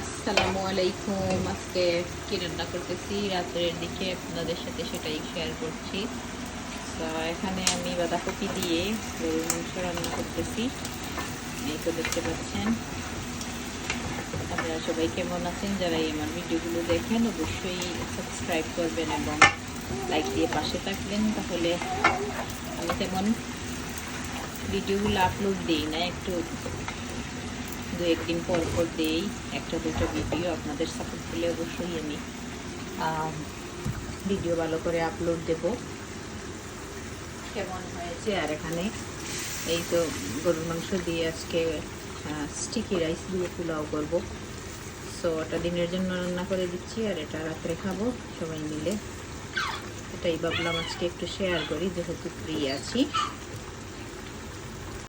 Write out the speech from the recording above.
আসসালামু আলাইকুম। আজকে কি রান্না করতেছি রাতের দিকে আপনাদের সাথে সেটাই শেয়ার করছি। তো এখানে আমি বাঁধাকপি দিয়ে গরুর মাংস রান্না করতেছি। এই তো দেখতে পাচ্ছেন। আপনারা সবাই কেমন আছেন? যারা আমার ভিডিওগুলো দেখেন অবশ্যই সাবস্ক্রাইব করবেন এবং লাইক দিয়ে পাশে থাকবেন। তাহলে আমি তেমন ভিডিওগুলো আপলোড দিই না, একটু দু একদিন পর পর দেই একটা দুটো ভিডিও। আপনাদের সাপোর্ট পেলে অবশ্যই আমি ভিডিও ভালো করে আপলোড দেব। কেমন হয়েছে? আর এখানে এই তো গরুর মাংস দিয়ে আজকে স্টিকি রাইস দিয়ে পোলাও করব। সো ওটা দিনের জন্য রান্না করে দিচ্ছি আর এটা রাত্রে খাবো সবাই মিলে। এটাই ভাবলাম আজকে একটু শেয়ার করি যেহেতু ফ্রি আছি।